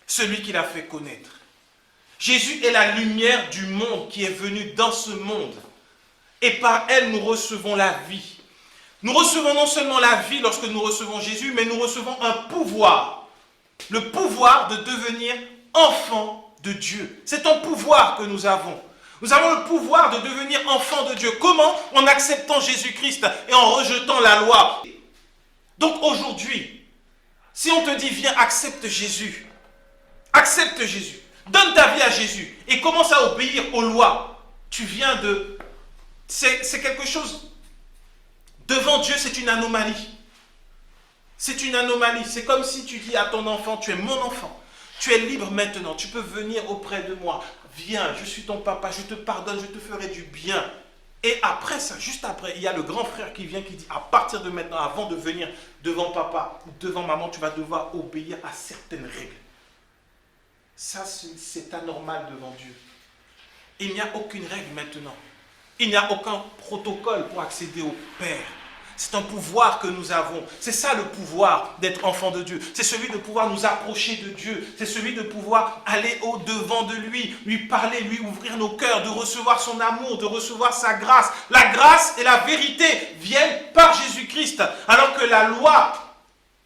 Celui qui l'a fait connaître. Jésus est la lumière du monde qui est venue dans ce monde. Et par elle, nous recevons la vie. Nous recevons non seulement la vie lorsque nous recevons Jésus, mais nous recevons un pouvoir. Le pouvoir de devenir enfant de Dieu. C'est un pouvoir que nous avons. Nous avons le pouvoir de devenir enfants de Dieu. Comment? En acceptant Jésus-Christ et en rejetant la loi. Donc aujourd'hui, si on te dit, viens, accepte Jésus. Accepte Jésus. Donne ta vie à Jésus et commence à obéir aux lois. Tu viens de... C'est quelque chose... Devant Dieu, c'est une anomalie. C'est une anomalie. C'est comme si tu dis à ton enfant, tu es mon enfant. Tu es libre maintenant. Tu peux venir auprès de moi. Viens, je suis ton papa. Je te pardonne. Je te ferai du bien. Et après ça, juste après, il y a le grand frère qui vient qui dit, à partir de maintenant, avant de venir devant papa ou devant maman, tu vas devoir obéir à certaines règles. Ça, c'est anormal devant Dieu. Il n'y a aucune règle maintenant. Il n'y a aucun protocole pour accéder au Père. C'est un pouvoir que nous avons. C'est ça le pouvoir d'être enfant de Dieu. C'est celui de pouvoir nous approcher de Dieu. C'est celui de pouvoir aller au-devant de lui parler, lui ouvrir nos cœurs, de recevoir son amour, de recevoir sa grâce. La grâce et la vérité viennent par Jésus-Christ, alors que la loi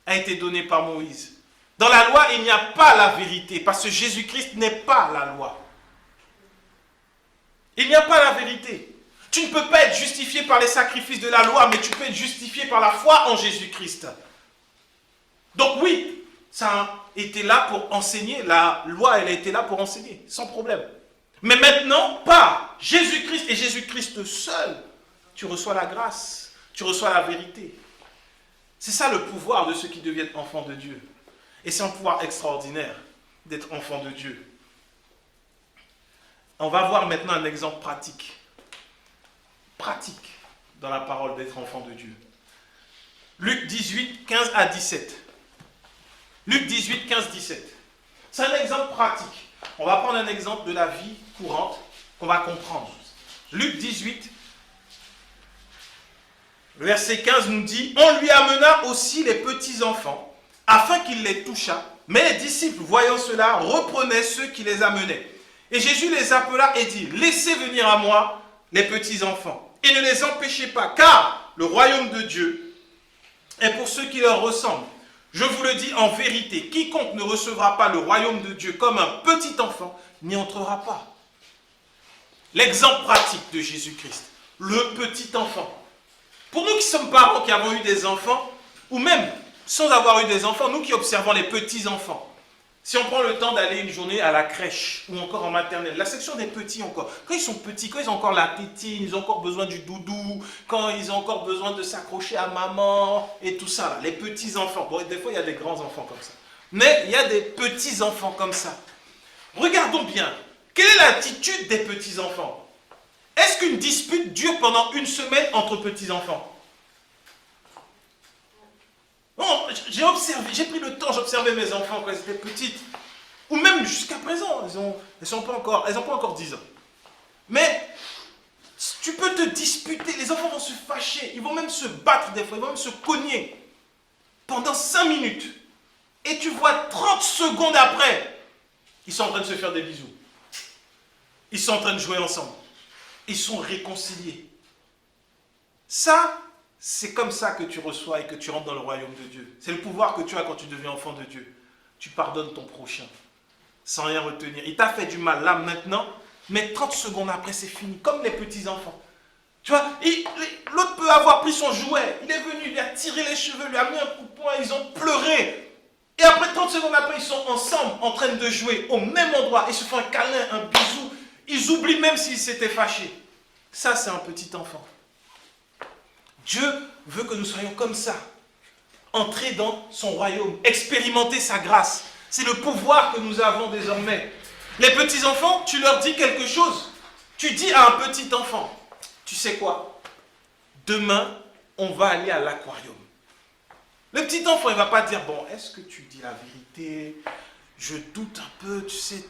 a été donnée par Moïse. Dans la loi, il n'y a pas la vérité, parce que Jésus-Christ n'est pas la loi. Il n'y a pas la vérité. Tu ne peux pas être justifié par les sacrifices de la loi, mais tu peux être justifié par la foi en Jésus-Christ. Donc oui, ça a été là pour enseigner, la loi elle a été là pour enseigner, sans problème. Mais maintenant, par Jésus-Christ et Jésus-Christ seul, tu reçois la grâce, tu reçois la vérité. C'est ça le pouvoir de ceux qui deviennent enfants de Dieu. Et c'est un pouvoir extraordinaire d'être enfant de Dieu. On va voir maintenant un exemple pratique dans la parole d'être enfant de Dieu. Luc 18, 15 à 17. Luc 18, 15, 17. C'est un exemple pratique. On va prendre un exemple de la vie courante qu'on va comprendre. Luc 18, verset 15 nous dit, « On lui amena aussi les petits enfants, afin qu'il les touchât. Mais les disciples, voyant cela, reprenaient ceux qui les amenaient. Et Jésus les appela et dit, « Laissez venir à moi les petits enfants. Et ne les empêchez pas, car le royaume de Dieu est pour ceux qui leur ressemblent. Je vous le dis en vérité, quiconque ne recevra pas le royaume de Dieu comme un petit enfant, n'y entrera pas. » L'exemple pratique de Jésus-Christ, le petit enfant. Pour nous qui sommes parents, qui avons eu des enfants, ou même sans avoir eu des enfants, nous qui observons les petits enfants, si on prend le temps d'aller une journée à la crèche ou encore en maternelle, la section des petits encore, quand ils sont petits, quand ils ont encore la tétine, ils ont encore besoin du doudou, quand ils ont encore besoin de s'accrocher à maman et tout ça, là, les petits enfants. Bon, des fois, il y a des grands enfants comme ça. Mais il y a des petits enfants comme ça. Regardons bien, quelle est l'attitude des petits enfants? Est-ce qu'une dispute dure pendant une semaine entre petits enfants? Non, j'ai observé, j'ai pris le temps, j'observais mes enfants quand ils étaient petites, ou même jusqu'à présent, elles n'ont pas encore 10 ans. Mais tu peux te disputer, les enfants vont se fâcher, ils vont même se battre des fois, ils vont même se cogner pendant 5 minutes. Et tu vois 30 secondes après, ils sont en train de se faire des bisous. Ils sont en train de jouer ensemble. Ils sont réconciliés. Ça, c'est comme ça que tu reçois et que tu rentres dans le royaume de Dieu. C'est le pouvoir que tu as quand tu deviens enfant de Dieu. Tu pardonnes ton prochain, sans rien retenir. Il t'a fait du mal là, maintenant, mais 30 secondes après, c'est fini. Comme les petits enfants. Tu vois, l'autre peut avoir pris son jouet. Il est venu, il lui a tiré les cheveux, lui a mis un coup de poing, ils ont pleuré. Et après, 30 secondes après, ils sont ensemble, en train de jouer au même endroit. Ils se font un câlin, un bisou. Ils oublient même s'ils s'étaient fâchés. Ça, c'est un petit enfant. Dieu veut que nous soyons comme ça, entrer dans son royaume, expérimenter sa grâce. C'est le pouvoir que nous avons désormais. Les petits-enfants, tu leur dis quelque chose. Tu dis à un petit enfant, tu sais quoi? Demain, on va aller à l'aquarium. Le petit enfant, il ne va pas dire, bon, est-ce que tu dis la vérité? Je doute un peu, tu sais.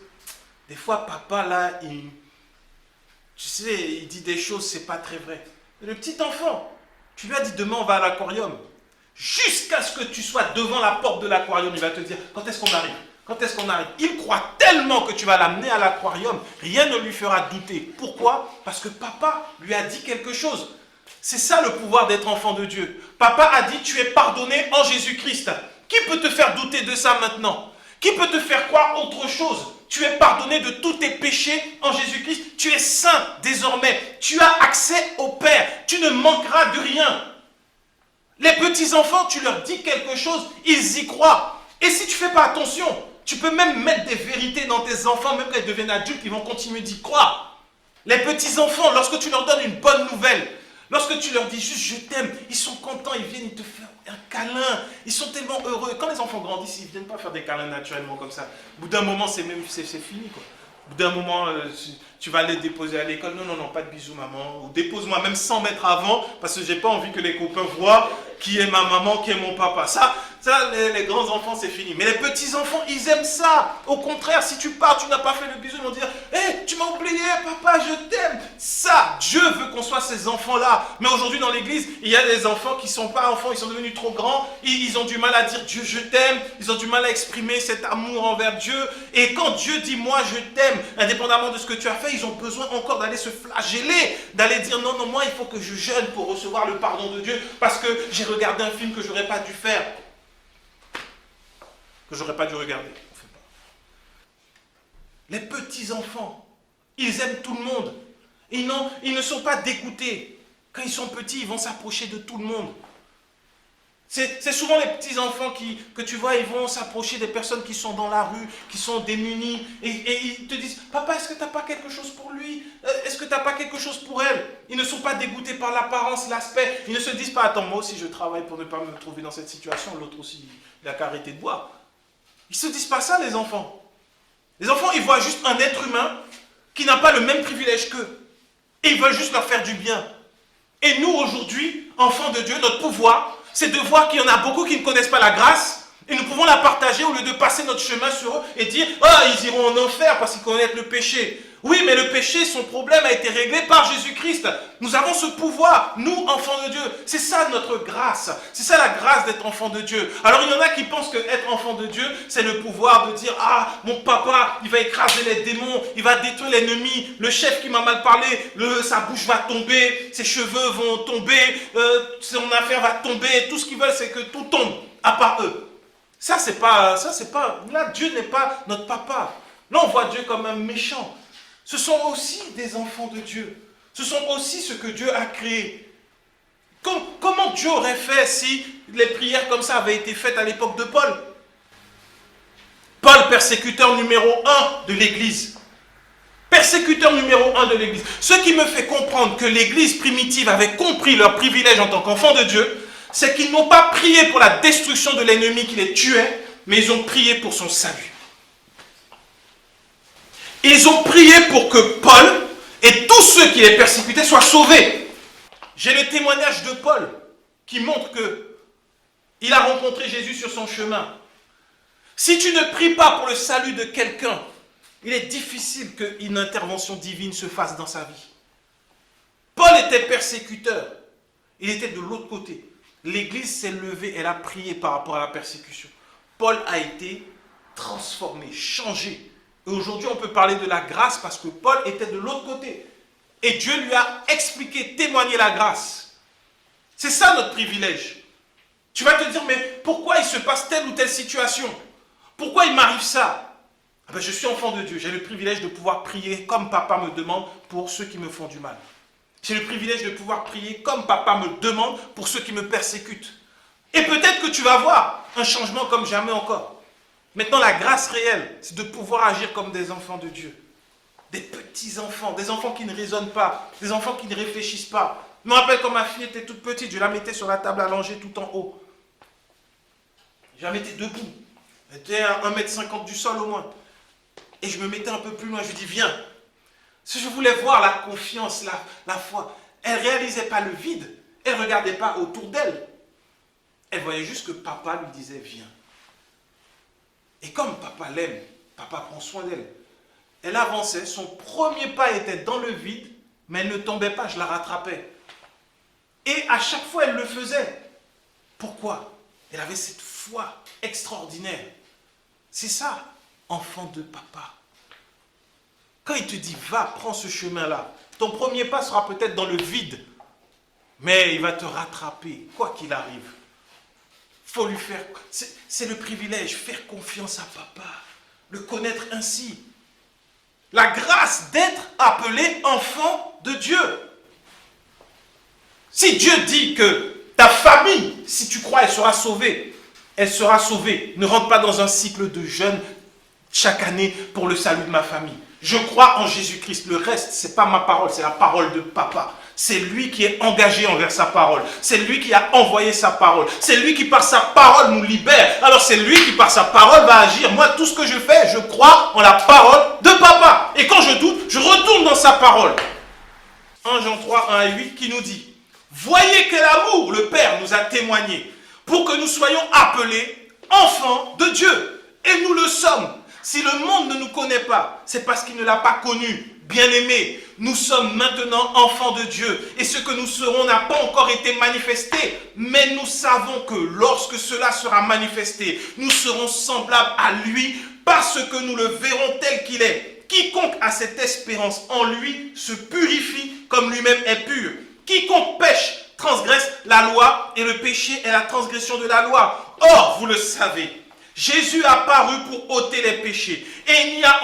Des fois, papa, là, il dit des choses, c'est pas très vrai. Et le petit enfant, tu lui as dit demain on va à l'aquarium. Jusqu'à ce que tu sois devant la porte de l'aquarium, il va te dire quand est-ce qu'on arrive? Quand est-ce qu'on arrive? Il croit tellement que tu vas l'amener à l'aquarium, rien ne lui fera douter. Pourquoi? Parce que papa lui a dit quelque chose. C'est ça le pouvoir d'être enfant de Dieu. Papa a dit tu es pardonné en Jésus-Christ. Qui peut te faire douter de ça maintenant? Qui peut te faire croire autre chose? Tu es pardonné de tous tes péchés en Jésus-Christ. Tu es saint désormais. Tu as accès au Père. Tu ne manqueras de rien. Les petits-enfants, tu leur dis quelque chose, ils y croient. Et si tu ne fais pas attention, tu peux même mettre des vérités dans tes enfants, même quand ils deviennent adultes, ils vont continuer d'y croire. Les petits-enfants, lorsque tu leur donnes une bonne nouvelle, lorsque tu leur dis juste je t'aime, ils sont contents, ils viennent, ils te font un câlin, ils sont tellement heureux. Quand les enfants grandissent, ils ne viennent pas faire des câlins naturellement comme ça. Au bout d'un moment, c'est fini, quoi. Au bout d'un moment, tu vas aller déposer à l'école. Non, non, non, pas de bisous, maman. Ou dépose-moi même 100 mètres avant, parce que j'ai pas envie que les copains voient qui est ma maman, qui est mon papa. Ça les grands enfants, c'est fini. Mais les petits enfants, ils aiment ça. Au contraire, si tu pars, tu n'as pas fait le bisou, ils vont dire, hé, tu m'as oublié, papa, je t'aime. Ça, Dieu veut qu'on soit ces enfants-là. Mais aujourd'hui, dans l'église, il y a des enfants qui ne sont pas enfants, ils sont devenus trop grands. Ils ont du mal à dire Dieu, je t'aime. Ils ont du mal à exprimer cet amour envers Dieu. Et quand Dieu dit, moi, je t'aime, indépendamment de ce que tu as fait, ils ont besoin encore d'aller se flageller, d'aller dire, non, non, moi, il faut que je jeûne pour recevoir le pardon de Dieu, parce que j'ai regardé un film que je n'aurais pas dû faire. Que j'aurais pas dû regarder. On fait pas. Les petits-enfants, ils aiment tout le monde. Ils ne sont pas dégoûtés. Quand ils sont petits, ils vont s'approcher de tout le monde. C'est souvent les petits-enfants que tu vois, ils vont s'approcher des personnes qui sont dans la rue, qui sont démunies, et ils te disent, papa, est-ce que tu n'as pas quelque chose pour lui? Est-ce que tu n'as pas quelque chose pour elle? Ils ne sont pas dégoûtés par l'apparence, l'aspect. Ils ne se disent pas, attends, moi aussi je travaille pour ne pas me trouver dans cette situation, l'autre aussi, il a qu'à arrêter de boire. Ils ne se disent pas ça, les enfants. Les enfants, ils voient juste un être humain qui n'a pas le même privilège qu'eux. Et ils veulent juste leur faire du bien. Et nous, aujourd'hui, enfants de Dieu, notre pouvoir, c'est de voir qu'il y en a beaucoup qui ne connaissent pas la grâce. Et nous pouvons la partager au lieu de passer notre chemin sur eux et dire « Ah, ils iront en enfer parce qu'ils connaissent le péché. » Oui, mais le péché, son problème a été réglé par Jésus-Christ. Nous avons ce pouvoir, nous, enfants de Dieu. C'est ça notre grâce. C'est ça la grâce d'être enfant de Dieu. Alors, il y en a qui pensent que être enfant de Dieu, c'est le pouvoir de dire « Ah, mon papa, il va écraser les démons, il va détruire l'ennemi, le chef qui m'a mal parlé, sa bouche va tomber, ses cheveux vont tomber, son affaire va tomber. Tout ce qu'ils veulent, c'est que tout tombe, à part eux. » Ça, c'est pas... Là, Dieu n'est pas notre papa. Là, on voit Dieu comme un méchant. Ce sont aussi des enfants de Dieu. Ce sont aussi ce que Dieu a créé. Comment Dieu aurait fait si les prières comme ça avaient été faites à l'époque de Paul? Paul, persécuteur numéro 1 de l'Église. Persécuteur numéro 1 de l'Église. Ce qui me fait comprendre que l'Église primitive avait compris leur privilège en tant qu'enfants de Dieu, c'est qu'ils n'ont pas prié pour la destruction de l'ennemi qui les tuait, mais ils ont prié pour son salut. Ils ont prié pour que Paul et tous ceux qui les persécutaient soient sauvés. J'ai le témoignage de Paul qui montre qu'il a rencontré Jésus sur son chemin. Si tu ne pries pas pour le salut de quelqu'un, il est difficile qu'une intervention divine se fasse dans sa vie. Paul était persécuteur. Il était de l'autre côté. L'Église s'est levée, elle a prié par rapport à la persécution. Paul a été transformé, changé. Et aujourd'hui, on peut parler de la grâce parce que Paul était de l'autre côté. Et Dieu lui a expliqué, témoigné la grâce. C'est ça notre privilège. Tu vas te dire, mais pourquoi il se passe telle ou telle situation? Pourquoi il m'arrive ça? Ah ben, je suis enfant de Dieu. J'ai le privilège de pouvoir prier comme papa me demande pour ceux qui me font du mal. J'ai le privilège de pouvoir prier comme papa me demande pour ceux qui me persécutent. Et peut-être que tu vas voir un changement comme jamais encore. Maintenant, la grâce réelle, c'est de pouvoir agir comme des enfants de Dieu. Des petits-enfants, des enfants qui ne raisonnent pas, des enfants qui ne réfléchissent pas. Je me rappelle quand ma fille était toute petite, je la mettais sur la table allongée tout en haut. Je la mettais debout. Elle était à 1,50 m du sol au moins. Et je me mettais un peu plus loin, je lui dis, viens. Si je voulais voir la confiance, la foi, elle ne réalisait pas le vide. Elle ne regardait pas autour d'elle. Elle voyait juste que papa lui disait, viens. Et comme papa l'aime, papa prend soin d'elle. Elle avançait, son premier pas était dans le vide, mais elle ne tombait pas, je la rattrapais. Et à chaque fois, elle le faisait. Pourquoi? Elle avait cette foi extraordinaire. C'est ça, enfant de papa. Quand il te dit, va, prends ce chemin-là, ton premier pas sera peut-être dans le vide, mais il va te rattraper, quoi qu'il arrive. Faut lui faire, c'est le privilège, faire confiance à papa, le connaître ainsi. La grâce d'être appelé enfant de Dieu. Si Dieu dit que ta famille, si tu crois, elle sera sauvée, elle sera sauvée. Ne rentre pas dans un cycle de jeûne chaque année pour le salut de ma famille. Je crois en Jésus-Christ. Le reste, ce n'est pas ma parole, c'est la parole de papa. C'est lui qui est engagé envers sa parole. C'est lui qui a envoyé sa parole. C'est lui qui par sa parole nous libère. Alors c'est lui qui par sa parole va agir. Moi, tout ce que je fais, je crois en la parole de papa. Et quand je doute, je retourne dans sa parole. 1 Jean 3, 1 à 8 qui nous dit: voyez quel amour le Père nous a témoigné pour que nous soyons appelés enfants de Dieu. Et nous le sommes. Si le monde ne nous connaît pas, c'est parce qu'il ne l'a pas connu. Bien-aimés, nous sommes maintenant enfants de Dieu. Et ce que nous serons n'a pas encore été manifesté. Mais nous savons que lorsque cela sera manifesté, nous serons semblables à lui parce que nous le verrons tel qu'il est. Quiconque a cette espérance en lui se purifie comme lui-même est pur. Quiconque pêche transgresse la loi et le péché est la transgression de la loi. Or, vous le savez, Jésus a paru pour ôter les péchés et il n'y a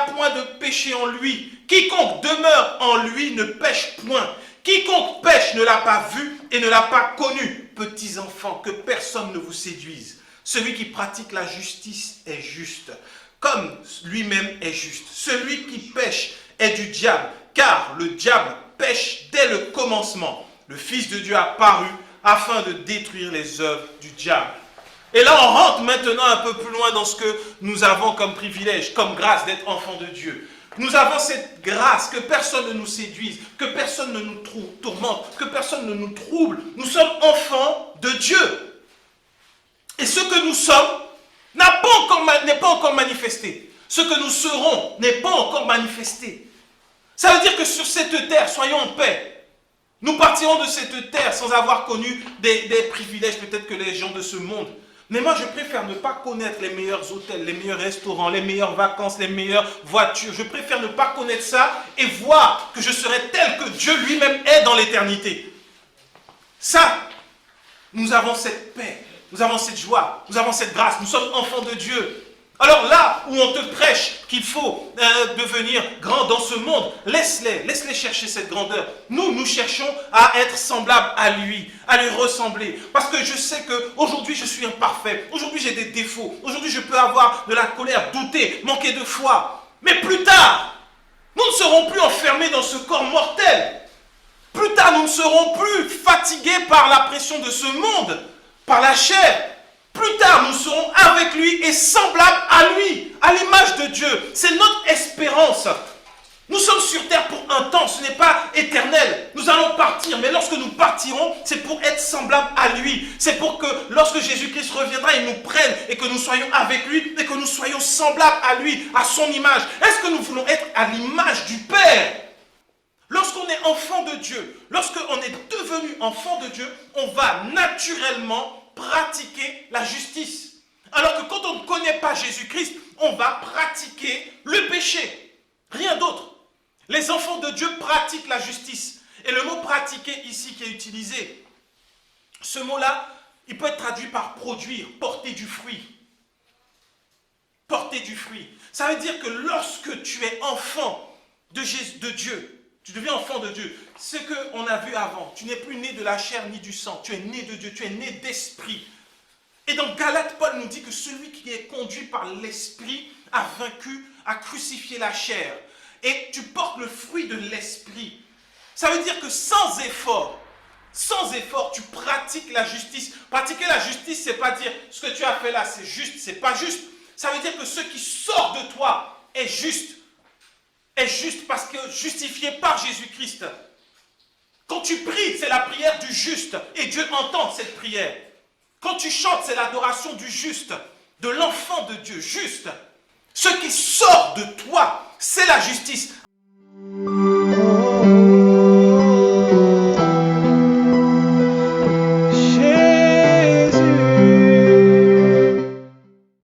point de péché en lui. Quiconque demeure en lui ne pêche point. Quiconque pêche ne l'a pas vu et ne l'a pas connu. Petits enfants, que personne ne vous séduise. Celui qui pratique la justice est juste, comme lui-même est juste. Celui qui pêche est du diable, car le diable pêche dès le commencement. Le Fils de Dieu a paru afin de détruire les œuvres du diable. Et là, on rentre maintenant un peu plus loin dans ce que nous avons comme privilège, comme grâce d'être enfants de Dieu. Nous avons cette grâce que personne ne nous séduise, que personne ne nous tourmente, que personne ne nous trouble. Nous sommes enfants de Dieu. Et ce que nous sommes n'est pas encore manifesté. Ce que nous serons n'est pas encore manifesté. Ça veut dire que sur cette terre, soyons en paix. Nous partirons de cette terre sans avoir connu des privilèges peut-être que les gens de ce monde. Mais moi, je préfère ne pas connaître les meilleurs hôtels, les meilleurs restaurants, les meilleures vacances, les meilleures voitures. Je préfère ne pas connaître ça et voir que je serai tel que Dieu lui-même est dans l'éternité. Ça, nous avons cette paix, nous avons cette joie, nous avons cette grâce. Nous sommes enfants de Dieu. Alors là où on te prêche qu'il faut devenir grand dans ce monde, laisse-les chercher cette grandeur. Nous cherchons à être semblables à lui, à lui ressembler. Parce que je sais qu'aujourd'hui je suis imparfait, aujourd'hui j'ai des défauts, aujourd'hui je peux avoir de la colère, douter, manquer de foi. Mais plus tard, nous ne serons plus enfermés dans ce corps mortel. Plus tard, nous ne serons plus fatigués par la pression de ce monde, par la chair. Plus tard, nous serons avec lui et semblables à lui, à l'image de Dieu. C'est notre espérance. Nous sommes sur terre pour un temps, ce n'est pas éternel. Nous allons partir, mais lorsque nous partirons, c'est pour être semblables à lui. C'est pour que lorsque Jésus-Christ reviendra, il nous prenne et que nous soyons avec lui et que nous soyons semblables à lui, à son image. Est-ce que nous voulons être à l'image du Père? Lorsqu'on est enfant de Dieu, lorsqu'on est devenu enfant de Dieu, on va naturellement pratiquer la justice. Alors que quand on ne connaît pas Jésus-Christ, on va pratiquer le péché. Rien d'autre. Les enfants de Dieu pratiquent la justice. Et le mot pratiquer ici qui est utilisé, ce mot-là, il peut être traduit par produire, porter du fruit. Porter du fruit. Ça veut dire que lorsque tu es enfant de Dieu, tu deviens enfant de Dieu. Ce qu'on a vu avant, tu n'es plus né de la chair ni du sang. Tu es né de Dieu, tu es né d'esprit. Et dans Galates, Paul nous dit que celui qui est conduit par l'esprit a vaincu, a crucifié la chair. Et tu portes le fruit de l'esprit. Ça veut dire que sans effort, tu pratiques la justice. Pratiquer la justice, c'est pas dire ce que tu as fait là, c'est juste, c'est pas juste. Ça veut dire que ce qui sort de toi est juste. Est juste parce que justifié par Jésus-Christ. Quand tu pries, c'est la prière du juste et Dieu entend cette prière. Quand tu chantes, c'est l'adoration du juste, de l'enfant de Dieu, juste. Ce qui sort de toi, c'est la justice.